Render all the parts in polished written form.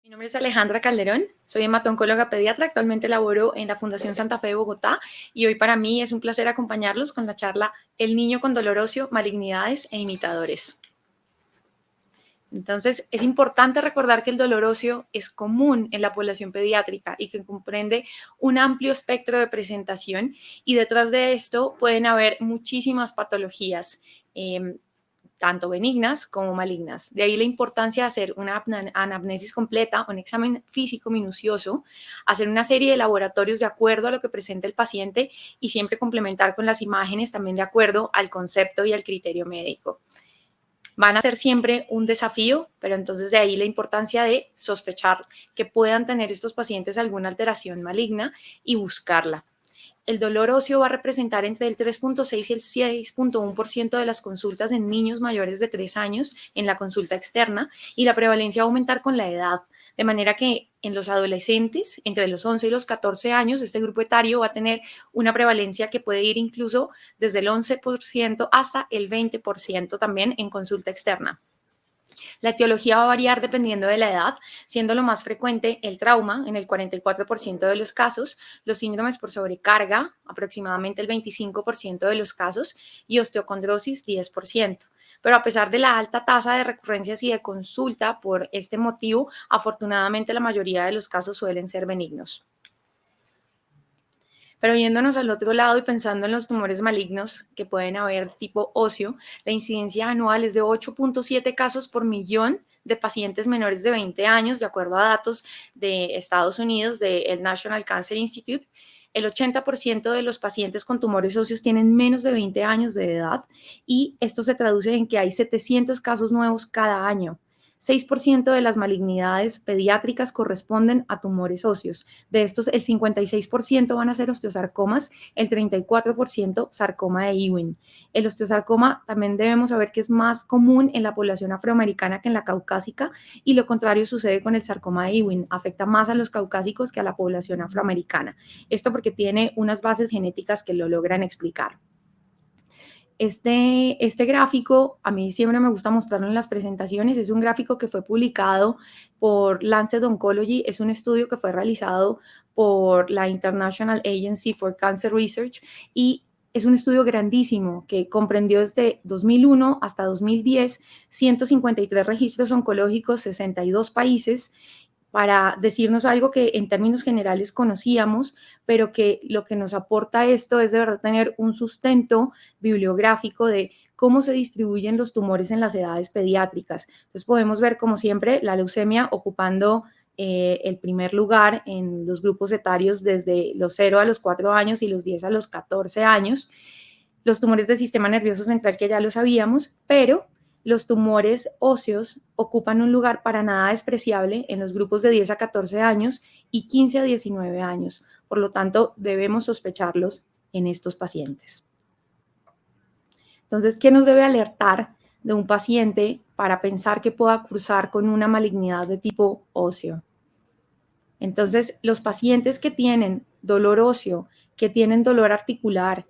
Mi nombre es Alejandra Calderón, soy hemato-oncóloga pediatra, actualmente laboro en la Fundación Santa Fe de Bogotá y hoy para mí es un placer acompañarlos con la charla El niño con dolor óseo, malignidades e imitadores. Entonces, es importante recordar que el dolor óseo es común en la población pediátrica y que comprende un amplio espectro de presentación y detrás de esto pueden haber muchísimas patologías. Tanto benignas como malignas. De ahí la importancia de hacer una anamnesis completa, un examen físico minucioso, hacer una serie de laboratorios de acuerdo a lo que presenta el paciente y siempre complementar con las imágenes también de acuerdo al concepto y al criterio médico. Van a ser siempre un desafío, pero entonces de ahí la importancia de sospechar que puedan tener estos pacientes alguna alteración maligna y buscarla. El dolor óseo va a representar entre el 3.6 y el 6.1% de las consultas en niños mayores de 3 años en la consulta externa y la prevalencia va a aumentar con la edad, de manera que en los adolescentes, entre los 11 y los 14 años, este grupo etario va a tener una prevalencia que puede ir incluso desde el 11% hasta el 20% también en consulta externa. La etiología va a variar dependiendo de la edad, siendo lo más frecuente el trauma en el 44% de los casos, los síndromes por sobrecarga, aproximadamente el 25% de los casos, y osteocondrosis 10%. Pero a pesar de la alta tasa de recurrencias y de consulta por este motivo, afortunadamente la mayoría de los casos suelen ser benignos. Pero yéndonos al otro lado y pensando en los tumores malignos que pueden haber tipo óseo, la incidencia anual es de 8.7 casos por millón de pacientes menores de 20 años, de acuerdo a datos de Estados Unidos, del National Cancer Institute. El 80% de los pacientes con tumores óseos tienen menos de 20 años de edad y esto se traduce en que hay 700 casos nuevos cada año. 6% de las malignidades pediátricas corresponden a tumores óseos. De estos, el 56% van a ser osteosarcomas, el 34% sarcoma de Ewing. El osteosarcoma también debemos saber que es más común en la población afroamericana que en la caucásica y lo contrario sucede con el sarcoma de Ewing. Afecta más a los caucásicos que a la población afroamericana. Esto porque tiene unas bases genéticas que lo logran explicar. Este gráfico, a mí siempre me gusta mostrarlo en las presentaciones, es un gráfico que fue publicado por Lancet Oncology, es un estudio que fue realizado por la International Agency for Cancer Research y es un estudio grandísimo que comprendió desde 2001 hasta 2010 153 registros oncológicos, 62 países, para decirnos algo que en términos generales conocíamos, pero que lo que nos aporta esto es de verdad tener un sustento bibliográfico de cómo se distribuyen los tumores en las edades pediátricas. Entonces podemos ver, como siempre, la leucemia ocupando el primer lugar en los grupos etarios desde los 0 a los 4 años y los 10 a los 14 años. Los tumores del sistema nervioso central, que ya lo sabíamos, pero los tumores óseos ocupan un lugar para nada despreciable en los grupos de 10 a 14 años y 15 a 19 años. Por lo tanto, debemos sospecharlos en estos pacientes. Entonces, ¿qué nos debe alertar de un paciente para pensar que pueda cursar con una malignidad de tipo óseo? Entonces, los pacientes que tienen dolor óseo, que tienen dolor articular,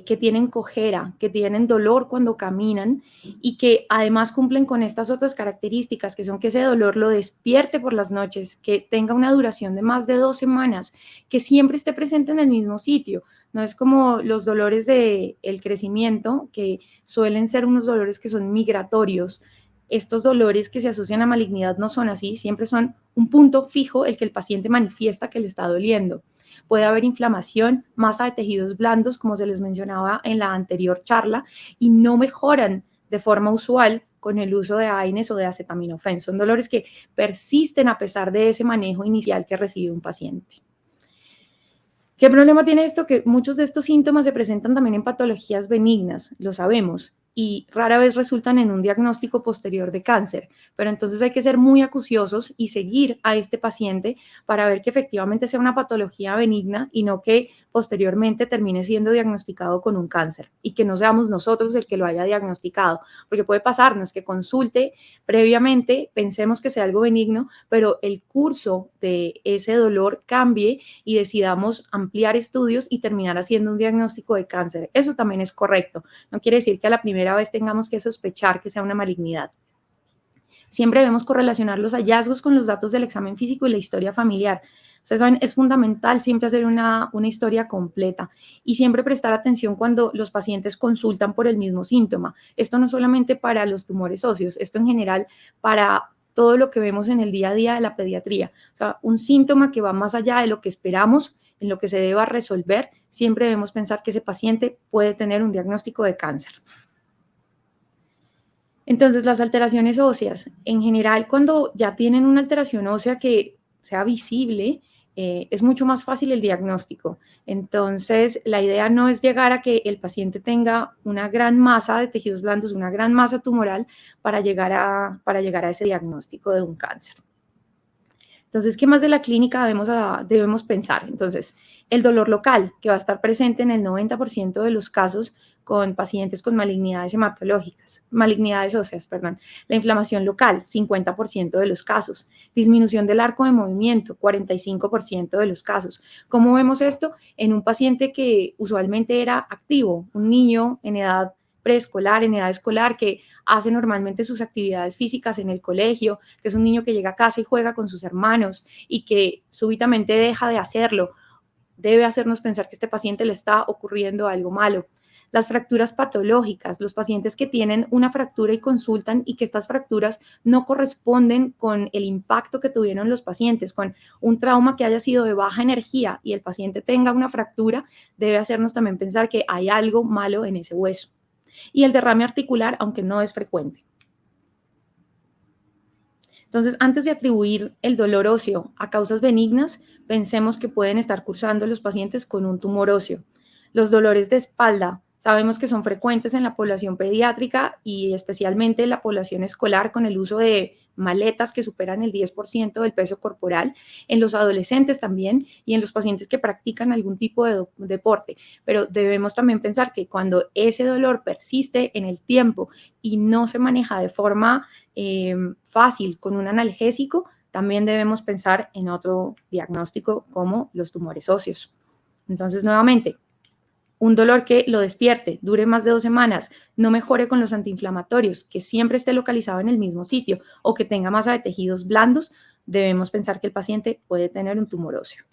que tienen cojera, que tienen dolor cuando caminan y que además cumplen con estas otras características, que son que ese dolor lo despierte por las noches, que tenga una duración de más de 2 semanas, que siempre esté presente en el mismo sitio. No es como los dolores del crecimiento, que suelen ser unos dolores que son migratorios. Estos dolores que se asocian a malignidad no son así, siempre son un punto fijo el que el paciente manifiesta que le está doliendo. Puede haber inflamación, masa de tejidos blandos, como se les mencionaba en la anterior charla, y no mejoran de forma usual con el uso de AINES o de acetaminofén. Son dolores que persisten a pesar de ese manejo inicial que recibe un paciente. ¿Qué problema tiene esto? Que muchos de estos síntomas se presentan también en patologías benignas, lo sabemos, y rara vez resultan en un diagnóstico posterior de cáncer. Pero entonces hay que ser muy acuciosos y seguir a este paciente para ver que efectivamente sea una patología benigna y no que posteriormente termine siendo diagnosticado con un cáncer y que no seamos nosotros el que lo haya diagnosticado. Porque puede pasarnos que consulte previamente, pensemos que sea algo benigno, pero el curso de ese dolor cambie y decidamos ampliar estudios y terminar haciendo un diagnóstico de cáncer. Eso también es correcto. No quiere decir que a la primera vez tengamos que sospechar que sea una malignidad. Siempre debemos correlacionar los hallazgos con los datos del examen físico y la historia familiar. Ustedes saben, es fundamental siempre hacer una historia completa y siempre prestar atención cuando los pacientes consultan por el mismo síntoma. Esto no solamente para los tumores óseos, esto en general para todo lo que vemos en el día a día de la pediatría. O sea, un síntoma que va más allá de lo que esperamos, en lo que se deba resolver, siempre debemos pensar que ese paciente puede tener un diagnóstico de cáncer. Entonces, las alteraciones óseas, en general, cuando ya tienen una alteración ósea que sea visible, es mucho más fácil el diagnóstico. Entonces, la idea no es llegar a que el paciente tenga una gran masa de tejidos blandos, una gran masa tumoral para llegar a ese diagnóstico de un cáncer. Entonces, ¿qué más de la clínica debemos pensar? Entonces, el dolor local, que va a estar presente en el 90% de los casos con pacientes con malignidades óseas, perdón. La inflamación local, 50% de los casos. Disminución del arco de movimiento, 45% de los casos. ¿Cómo vemos esto? En un paciente que usualmente era activo, un niño en edad preescolar, en edad escolar, que hace normalmente sus actividades físicas en el colegio, que es un niño que llega a casa y juega con sus hermanos y que súbitamente deja de hacerlo, debe hacernos pensar que a este paciente le está ocurriendo algo malo. Las fracturas patológicas, los pacientes que tienen una fractura y consultan y que estas fracturas no corresponden con el impacto que tuvieron los pacientes, con un trauma que haya sido de baja energía y el paciente tenga una fractura, debe hacernos también pensar que hay algo malo en ese hueso. Y el derrame articular, aunque no es frecuente. Entonces, antes de atribuir el dolor óseo a causas benignas, pensemos que pueden estar cursando los pacientes con un tumor óseo. Los dolores de espalda sabemos que son frecuentes en la población pediátrica y especialmente en la población escolar con el uso de maletas que superan el 10% del peso corporal, en los adolescentes también y en los pacientes que practican algún tipo de deporte. Pero debemos también pensar que cuando ese dolor persiste en el tiempo y no se maneja de forma fácil con un analgésico, también debemos pensar en otro diagnóstico como los tumores óseos. Entonces, nuevamente, un dolor que lo despierte, dure más de 2 semanas, no mejore con los antiinflamatorios, que siempre esté localizado en el mismo sitio o que tenga masa de tejidos blandos, debemos pensar que el paciente puede tener un tumor óseo.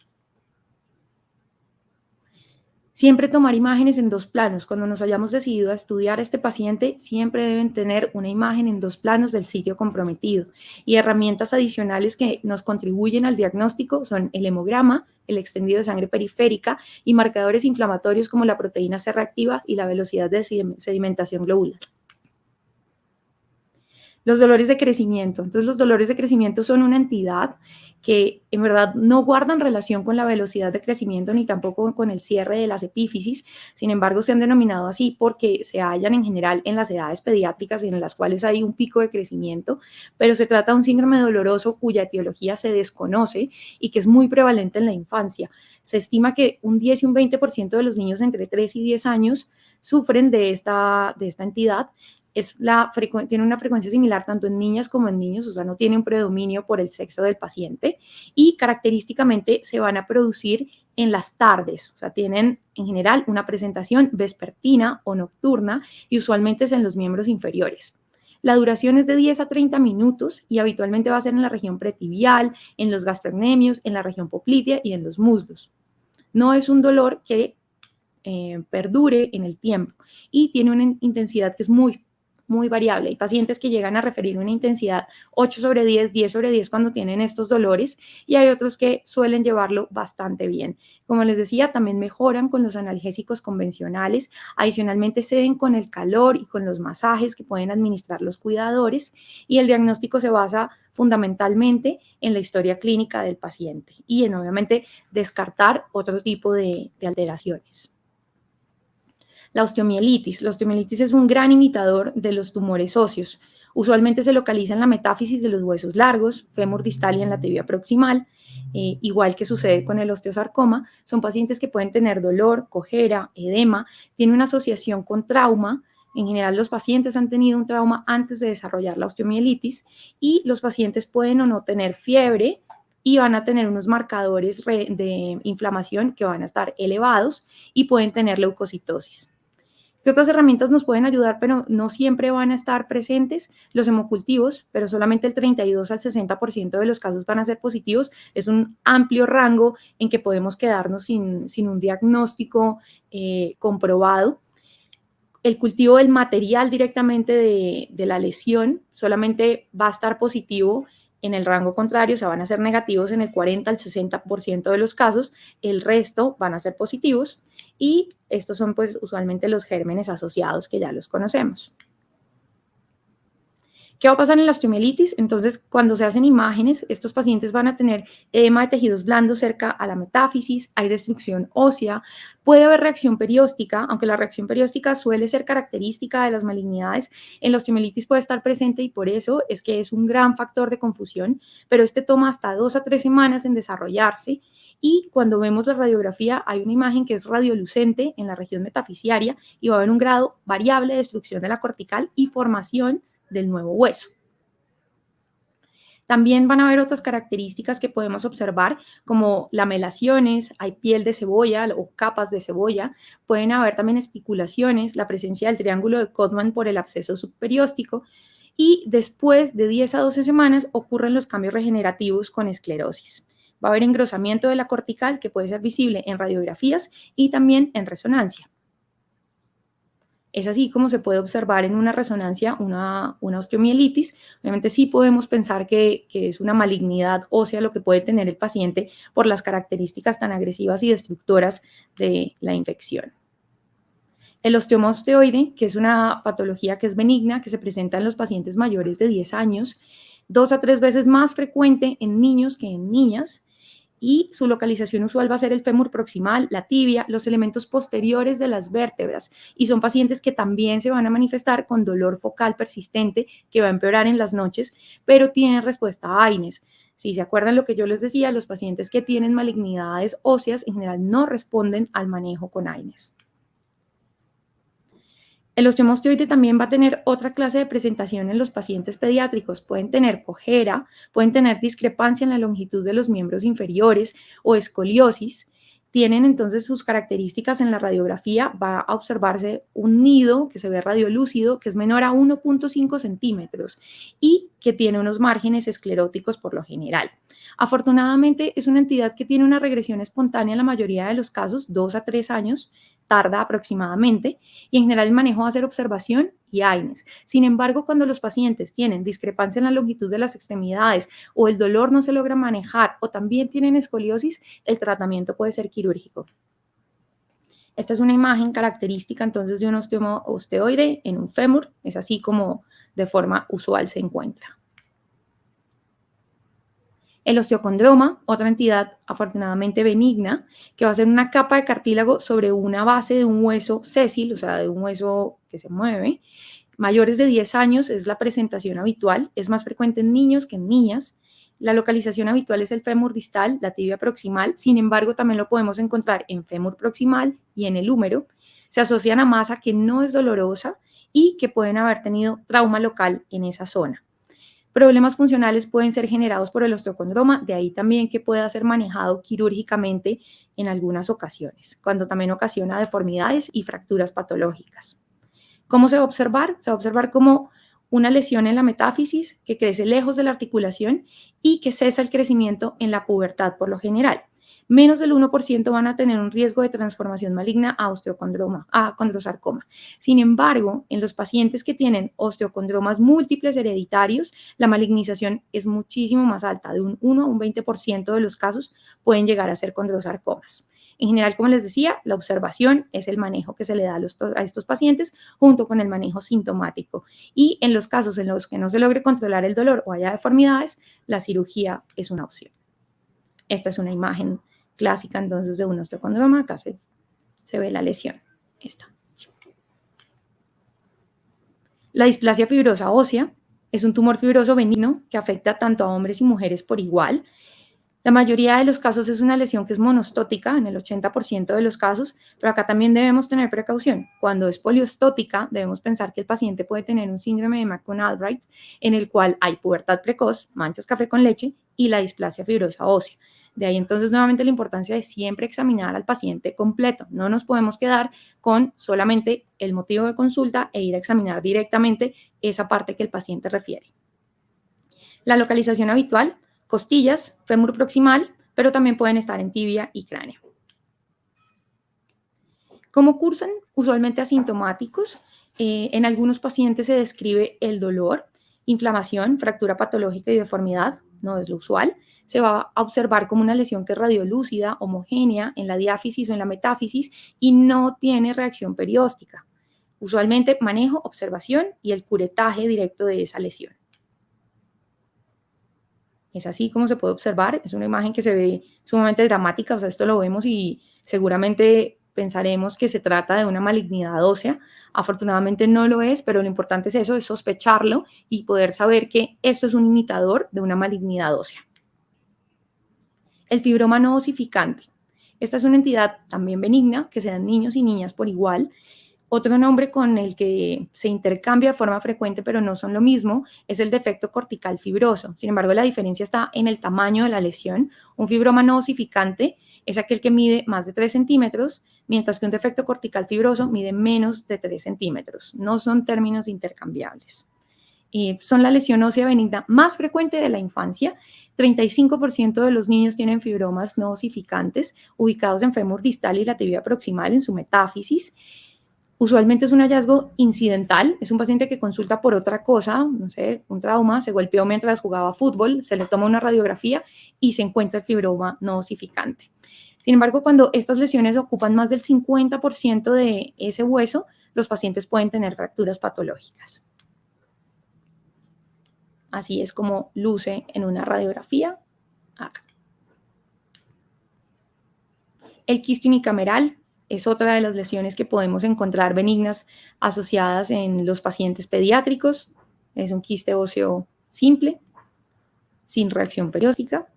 Siempre tomar imágenes en 2 planos. Cuando nos hayamos decidido a estudiar a este paciente, siempre deben tener una imagen en 2 planos del sitio comprometido. Y herramientas adicionales que nos contribuyen al diagnóstico son el hemograma, el extendido de sangre periférica y marcadores inflamatorios como la proteína C reactiva y la velocidad de sedimentación globular. Los dolores de crecimiento. Entonces, los dolores de crecimiento son una entidad que en verdad no guardan relación con la velocidad de crecimiento ni tampoco con el cierre de las epífisis. Sin embargo, se han denominado así porque se hallan en general en las edades pediátricas en las cuales hay un pico de crecimiento, pero se trata de un síndrome doloroso cuya etiología se desconoce y que es muy prevalente en la infancia. Se estima que un 10 y un 20% de los niños entre 3 y 10 años sufren de esta entidad. Tiene una frecuencia similar tanto en niñas como en niños, o sea, no tiene un predominio por el sexo del paciente y característicamente se van a producir en las tardes, o sea, tienen en general una presentación vespertina o nocturna y usualmente es en los miembros inferiores. La duración es de 10 a 30 minutos y habitualmente va a ser en la región pretibial, en los gastrocnemios, en la región poplitea y en los muslos. No es un dolor que perdure en el tiempo y tiene una intensidad que es muy variable. Hay pacientes que llegan a referir una intensidad 8 sobre 10, 10 sobre 10 cuando tienen estos dolores y hay otros que suelen llevarlo bastante bien. Como les decía, también mejoran con los analgésicos convencionales. Adicionalmente ceden con el calor y con los masajes que pueden administrar los cuidadores y el diagnóstico se basa fundamentalmente en la historia clínica del paciente y en obviamente descartar otro tipo de alteraciones. La osteomielitis. La osteomielitis es un gran imitador de los tumores óseos. Usualmente se localiza en la metáfisis de los huesos largos, fémur distal y en la tibia proximal, igual que sucede con el osteosarcoma. Son pacientes que pueden tener dolor, cojera, edema, tiene una asociación con trauma. En general, los pacientes han tenido un trauma antes de desarrollar la osteomielitis y los pacientes pueden o no tener fiebre y van a tener unos marcadores de inflamación que van a estar elevados y pueden tener leucocitosis. ¿Qué otras herramientas nos pueden ayudar, pero no siempre van a estar presentes? Los hemocultivos, pero solamente el 32 al 60% de los casos van a ser positivos. Es un amplio rango en que podemos quedarnos sin un diagnóstico comprobado. El cultivo del material directamente de la lesión solamente va a estar positivo en el rango contrario, o sea, van a ser negativos en el 40 al 60% de los casos, el resto van a ser positivos y estos son pues usualmente los gérmenes asociados que ya los conocemos. ¿Qué va a pasar en la osteomielitis? Entonces, cuando se hacen imágenes, estos pacientes van a tener edema de tejidos blandos cerca a la metáfisis, hay destrucción ósea, puede haber reacción perióstica, aunque la reacción perióstica suele ser característica de las malignidades, en la osteomielitis puede estar presente y por eso es que es un gran factor de confusión, pero este toma hasta 2 a 3 semanas en desarrollarse y cuando vemos la radiografía hay una imagen que es radiolucente en la región metafisiaria y va a haber un grado variable de destrucción de la cortical y formación del nuevo hueso. También van a haber otras características que podemos observar, como lamelaciones, hay piel de cebolla o capas de cebolla, pueden haber también espiculaciones, la presencia del triángulo de Codman por el absceso subperióstico, y después de 10 a 12 semanas ocurren los cambios regenerativos con esclerosis. Va a haber engrosamiento de la cortical que puede ser visible en radiografías y también en resonancia. Es así como se puede observar en una resonancia una osteomielitis. Obviamente sí podemos pensar que es una malignidad ósea lo que puede tener el paciente por las características tan agresivas y destructoras de la infección. El osteoma osteoide, que es una patología que es benigna, que se presenta en los pacientes mayores de 10 años, 2 a 3 veces más frecuente en niños que en niñas, y su localización usual va a ser el fémur proximal, la tibia, los elementos posteriores de las vértebras y son pacientes que también se van a manifestar con dolor focal persistente que va a empeorar en las noches, pero tienen respuesta a AINES. Si se acuerdan lo que yo les decía, los pacientes que tienen malignidades óseas en general no responden al manejo con AINES. El osteoma osteoide también va a tener otra clase de presentación en los pacientes pediátricos. Pueden tener cojera, pueden tener discrepancia en la longitud de los miembros inferiores o escoliosis. Tienen entonces sus características en la radiografía. Va a observarse un nido que se ve radiolúcido, que es menor a 1.5 centímetros y que tiene unos márgenes escleróticos por lo general. Afortunadamente es una entidad que tiene una regresión espontánea en la mayoría de los casos, 2 a 3 años, tarda aproximadamente, y en general el manejo va a ser observación y AINES. Sin embargo, cuando los pacientes tienen discrepancia en la longitud de las extremidades o el dolor no se logra manejar o también tienen escoliosis, el tratamiento puede ser quirúrgico. Esta es una imagen característica entonces de un osteoma osteoide en un fémur, es así como de forma usual se encuentra. El osteocondroma, otra entidad afortunadamente benigna, que va a ser una capa de cartílago sobre una base de un hueso sésil, o sea, de un hueso que se mueve. Mayores de 10 años es la presentación habitual, es más frecuente en niños que en niñas. La localización habitual es el fémur distal, la tibia proximal, sin embargo también lo podemos encontrar en fémur proximal y en el húmero. Se asocian a masa que no es dolorosa y que pueden haber tenido trauma local en esa zona. Problemas funcionales pueden ser generados por el osteocondroma, de ahí también que pueda ser manejado quirúrgicamente en algunas ocasiones, cuando también ocasiona deformidades y fracturas patológicas. ¿Cómo se va a observar? Se va a observar como una lesión en la metáfisis que crece lejos de la articulación y que cesa el crecimiento en la pubertad por lo general. Menos del 1% van a tener un riesgo de transformación maligna a osteocondroma, a condrosarcoma. Sin embargo, en los pacientes que tienen osteocondromas múltiples hereditarios, la malignización es muchísimo más alta, de un 1 a un 20% de los casos pueden llegar a ser condrosarcomas. En general, como les decía, la observación es el manejo que se le da a estos pacientes junto con el manejo sintomático. Y en los casos en los que no se logre controlar el dolor o haya deformidades, la cirugía es una opción. Esta es una imagen clásica entonces de un osteocondroma. Acá se ve la lesión. Esta. La displasia fibrosa ósea es un tumor fibroso benigno que afecta tanto a hombres y mujeres por igual. La mayoría de los casos es una lesión que es monostótica, en el 80% de los casos, pero acá también debemos tener precaución. Cuando es poliostótica, debemos pensar que el paciente puede tener un síndrome de McCune-Albright, en el cual hay pubertad precoz, manchas café con leche y la displasia fibrosa ósea. De ahí entonces nuevamente la importancia de siempre examinar al paciente completo. No nos podemos quedar con solamente el motivo de consulta e ir a examinar directamente esa parte que el paciente refiere. La localización habitual, costillas, fémur proximal, pero también pueden estar en tibia y cráneo. ¿Cómo cursan? Usualmente asintomáticos. En algunos pacientes se describe el dolor, inflamación, fractura patológica y deformidad, no es lo usual. Se va a observar como una lesión que es radiolúcida, homogénea en la diáfisis o en la metáfisis y no tiene reacción perióstica. Usualmente manejo, observación y el curetaje directo de esa lesión. Es así como se puede observar, es una imagen que se ve sumamente dramática, o sea, esto lo vemos y seguramente pensaremos que se trata de una malignidad ósea. Afortunadamente no lo es, pero lo importante es eso, es sospecharlo y poder saber que esto es un imitador de una malignidad ósea. El fibroma no osificante. Esta es una entidad también benigna que se da en niños y niñas por igual. Otro nombre con el que se intercambia de forma frecuente, pero no son lo mismo, es el defecto cortical fibroso. Sin embargo, la diferencia está en el tamaño de la lesión. Un fibroma no osificante es aquel que mide más de 3 centímetros, mientras que un defecto cortical fibroso mide menos de 3 centímetros. No son términos intercambiables. Son la lesión ósea benigna más frecuente de la infancia. 35% de los niños tienen fibromas no osificantes ubicados en fémur distal y la tibia proximal en su metáfisis. Usualmente es un hallazgo incidental, es un paciente que consulta por otra cosa, no sé, un trauma, se golpeó mientras jugaba fútbol, se le toma una radiografía y se encuentra el fibroma no osificante. Sin embargo, cuando estas lesiones ocupan más del 50% de ese hueso, los pacientes pueden tener fracturas patológicas. Así es como luce en una radiografía acá. El quiste unicameral es otra de las lesiones que podemos encontrar benignas asociadas en los pacientes pediátricos. Es un quiste óseo simple, sin reacción periódica.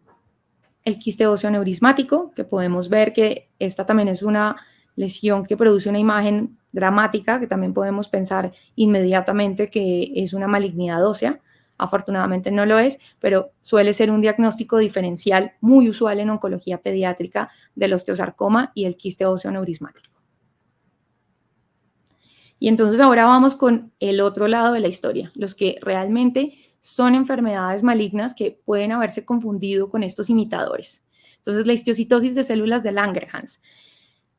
El quiste óseo neurismático, que podemos ver que esta también es una lesión que produce una imagen dramática, que también podemos pensar inmediatamente que es una malignidad ósea. Afortunadamente no lo es, pero suele ser un diagnóstico diferencial muy usual en oncología pediátrica del osteosarcoma y el quiste óseo neurismático. Y entonces ahora vamos con el otro lado de la historia, los que realmente son enfermedades malignas que pueden haberse confundido con estos imitadores. Entonces, la histiocytosis de células de Langerhans.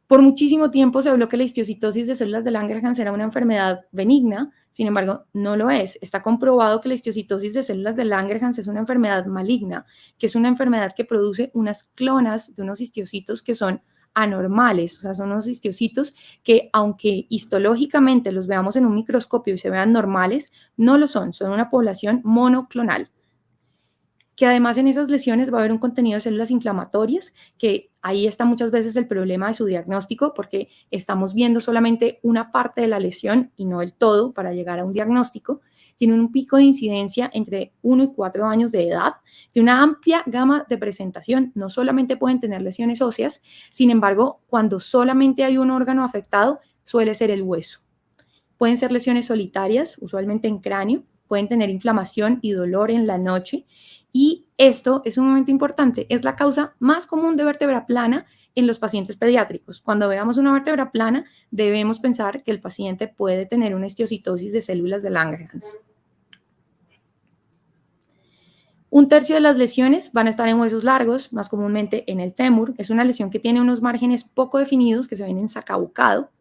Por muchísimo tiempo se habló que la histiocytosis de células de Langerhans era una enfermedad benigna, sin embargo, no lo es. Está comprobado que la histiocytosis de células de Langerhans es una enfermedad maligna, que es una enfermedad que produce unas clonas de unos histocitos que son anormales, o sea, son unos histocitos que, aunque histológicamente los veamos en un microscopio y se vean normales, no lo son una población monoclonal. Que además en esas lesiones va a haber un contenido de células inflamatorias, que ahí está muchas veces el problema de su diagnóstico, porque estamos viendo solamente una parte de la lesión y no el todo para llegar a un diagnóstico. Tienen un pico de incidencia entre 1 y 4 años de edad, de una amplia gama de presentación. No solamente pueden tener lesiones óseas, sin embargo, cuando solamente hay un órgano afectado, suele ser el hueso. Pueden ser lesiones solitarias, usualmente en cráneo, pueden tener inflamación y dolor en la noche. Y esto es un momento importante, es la causa más común de vértebra plana en los pacientes pediátricos. Cuando veamos una vértebra plana, debemos pensar que el paciente puede tener una histiocytosis de células de Langerhans. Un tercio de las lesiones van a estar en huesos largos, más comúnmente en el fémur. Es una lesión que tiene unos márgenes poco definidos que se ven ensacabucado.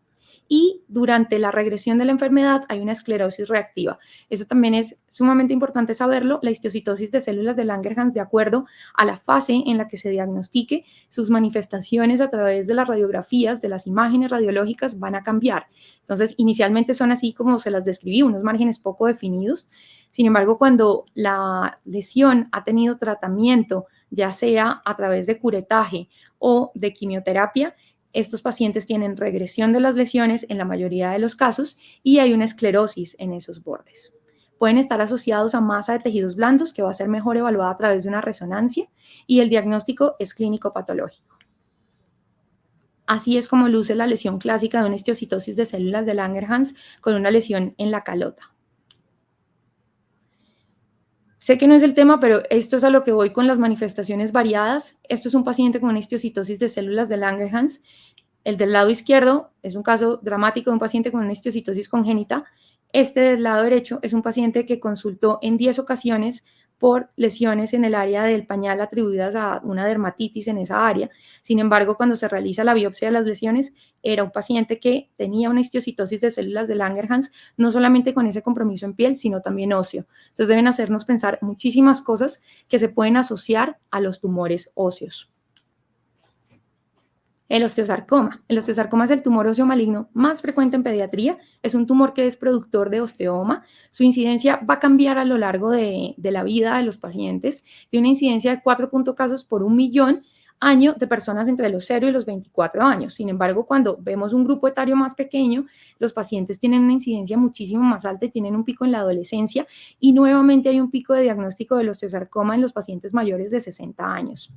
Y durante la regresión de la enfermedad hay una esclerosis reactiva. Eso también es sumamente importante saberlo. La histiocytosis de células de Langerhans, de acuerdo a la fase en la que se diagnostique, sus manifestaciones a través de las radiografías, de las imágenes radiológicas, van a cambiar. Entonces, inicialmente son así como se las describí, unos márgenes poco definidos. Sin embargo, cuando la lesión ha tenido tratamiento, ya sea a través de curetaje o de quimioterapia, estos pacientes tienen regresión de las lesiones en la mayoría de los casos y hay una esclerosis en esos bordes. Pueden estar asociados a masa de tejidos blandos que va a ser mejor evaluada a través de una resonancia y el diagnóstico es clínico patológico. Así es como luce la lesión clásica de una histiocytosis de células de Langerhans con una lesión en la calota. Sé que no es el tema, pero esto es a lo que voy con las manifestaciones variadas. Esto es un paciente con una histiocytosis de células de Langerhans. El del lado izquierdo es un caso dramático de un paciente con una histiocytosis congénita. Este del lado derecho es un paciente que consultó en 10 ocasiones por lesiones en el área del pañal atribuidas a una dermatitis en esa área. Sin embargo, cuando se realiza la biopsia de las lesiones, era un paciente que tenía una histiocytosis de células de Langerhans, no solamente con ese compromiso en piel, sino también óseo. Entonces deben hacernos pensar muchísimas cosas que se pueden asociar a los tumores óseos. El osteosarcoma. El osteosarcoma es el tumor óseo maligno más frecuente en pediatría. Es un tumor que es productor de osteoma. Su incidencia va a cambiar a lo largo de la vida de los pacientes. Tiene una incidencia de 4 casos por 1.000.000 año de personas entre los 0 y los 24 años. Sin embargo, cuando vemos un grupo etario más pequeño, los pacientes tienen una incidencia muchísimo más alta y tienen un pico en la adolescencia, y nuevamente hay un pico de diagnóstico del osteosarcoma en los pacientes mayores de 60 años.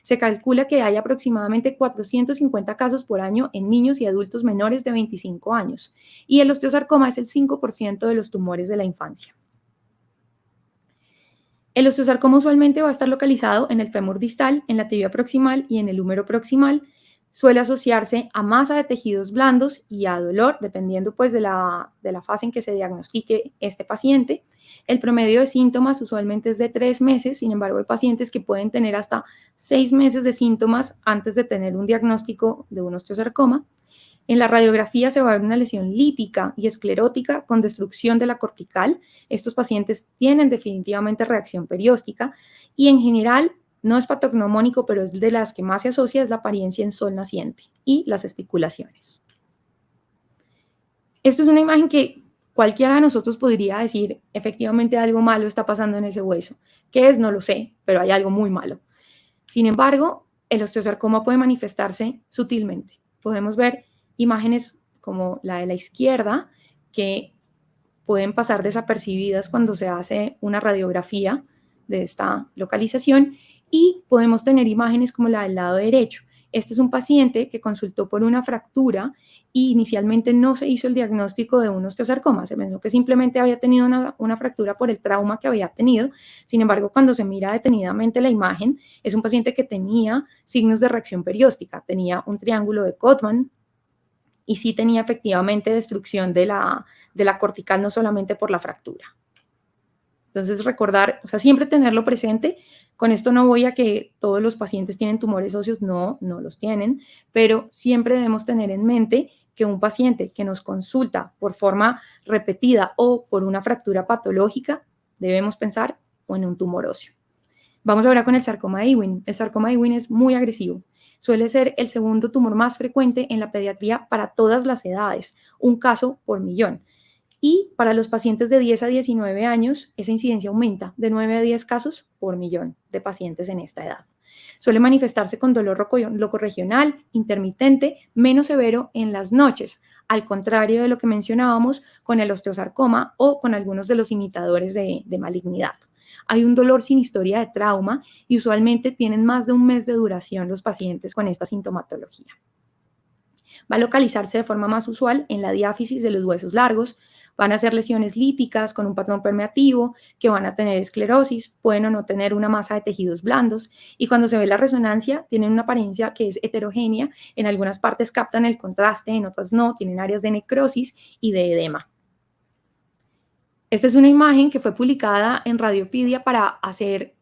Se calcula que hay aproximadamente 450 casos por año en niños y adultos menores de 25 años, y el osteosarcoma es el 5% de los tumores de la infancia. El osteosarcoma usualmente va a estar localizado en el fémur distal, en la tibia proximal y en el húmero proximal. Suele asociarse a masa de tejidos blandos y a dolor, dependiendo pues de la fase en que se diagnostique este paciente. El promedio de síntomas usualmente es de 3 meses, sin embargo hay pacientes que pueden tener hasta 6 meses de síntomas antes de tener un diagnóstico de un osteosarcoma. En la radiografía se va a ver una lesión lítica y esclerótica con destrucción de la cortical. Estos pacientes tienen definitivamente reacción perióstica y en general no es patognomónico, pero es de las que más se asocia es la apariencia en sol naciente y las especulaciones. Esto es una imagen que cualquiera de nosotros podría decir, efectivamente algo malo está pasando en ese hueso. ¿Qué es? No lo sé, pero hay algo muy malo. Sin embargo, el osteosarcoma puede manifestarse sutilmente. Podemos ver imágenes como la de la izquierda que pueden pasar desapercibidas cuando se hace una radiografía de esta localización, y podemos tener imágenes como la del lado derecho. Este es un paciente que consultó por una fractura y inicialmente no se hizo el diagnóstico de un osteosarcoma. Se pensó que simplemente había tenido una fractura por el trauma que había tenido. Sin embargo, cuando se mira detenidamente la imagen, es un paciente que tenía signos de reacción perióstica. Tenía un triángulo de Codman y sí tenía efectivamente destrucción de la cortical, no solamente por la fractura. Entonces, recordar, o sea, siempre tenerlo presente. Con esto no voy a que todos los pacientes tienen tumores óseos, no los tienen, pero siempre debemos tener en mente que un paciente que nos consulta por forma repetida o por una fractura patológica, debemos pensar en un tumor óseo. Vamos ahora con el sarcoma de Ewing. El sarcoma de Ewing es muy agresivo. Suele ser el segundo tumor más frecuente en la pediatría para todas las edades, un caso por 1.000.000. Y para los pacientes de 10 a 19 años, esa incidencia aumenta de 9 a 10 casos por 1.000.000 de pacientes en esta edad. Suele manifestarse con dolor locorregional, intermitente, menos severo en las noches, al contrario de lo que mencionábamos con el osteosarcoma o con algunos de los imitadores de malignidad. Hay un dolor sin historia de trauma y usualmente tienen más de un mes de duración los pacientes con esta sintomatología. Va a localizarse de forma más usual en la diáfisis de los huesos largos. Van a ser lesiones líticas con un patrón permeativo, que van a tener esclerosis, pueden o no tener una masa de tejidos blandos, y cuando se ve la resonancia tienen una apariencia que es heterogénea. En algunas partes captan el contraste, en otras no, tienen áreas de necrosis y de edema. Esta es una imagen que fue publicada en Radiopedia para hacer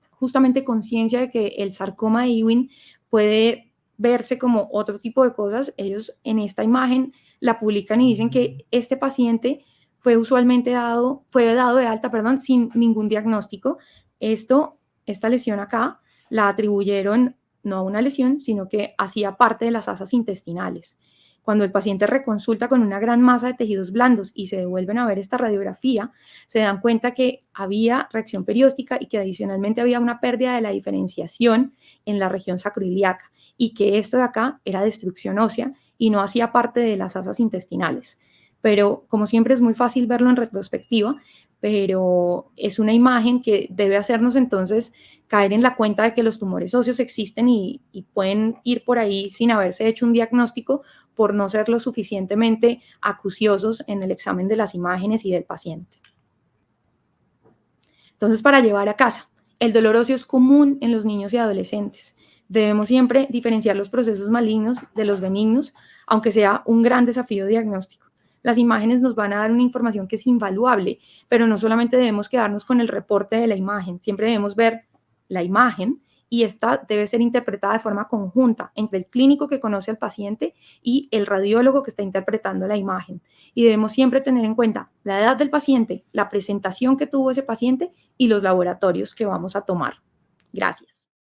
justamente conciencia de que el sarcoma de Ewing puede verse como otro tipo de cosas. Ellos en esta imagen la publican y dicen que este paciente fue dado de alta, sin ningún diagnóstico. Esta lesión acá la atribuyeron no a una lesión, sino que hacía parte de las asas intestinales. Cuando el paciente reconsulta con una gran masa de tejidos blandos y se devuelven a ver esta radiografía, se dan cuenta que había reacción perióstica y que adicionalmente había una pérdida de la diferenciación en la región sacroiliaca, y que esto de acá era destrucción ósea y no hacía parte de las asas intestinales. Pero como siempre es muy fácil verlo en retrospectiva, pero es una imagen que debe hacernos entonces caer en la cuenta de que los tumores óseos existen y pueden ir por ahí sin haberse hecho un diagnóstico por no ser lo suficientemente acuciosos en el examen de las imágenes y del paciente. Entonces, para llevar a casa, el dolor óseo es común en los niños y adolescentes. Debemos siempre diferenciar los procesos malignos de los benignos, aunque sea un gran desafío diagnóstico. Las imágenes nos van a dar una información que es invaluable, pero no solamente debemos quedarnos con el reporte de la imagen, siempre debemos ver la imagen y esta debe ser interpretada de forma conjunta entre el clínico que conoce al paciente y el radiólogo que está interpretando la imagen. Y debemos siempre tener en cuenta la edad del paciente, la presentación que tuvo ese paciente y los laboratorios que vamos a tomar. Gracias.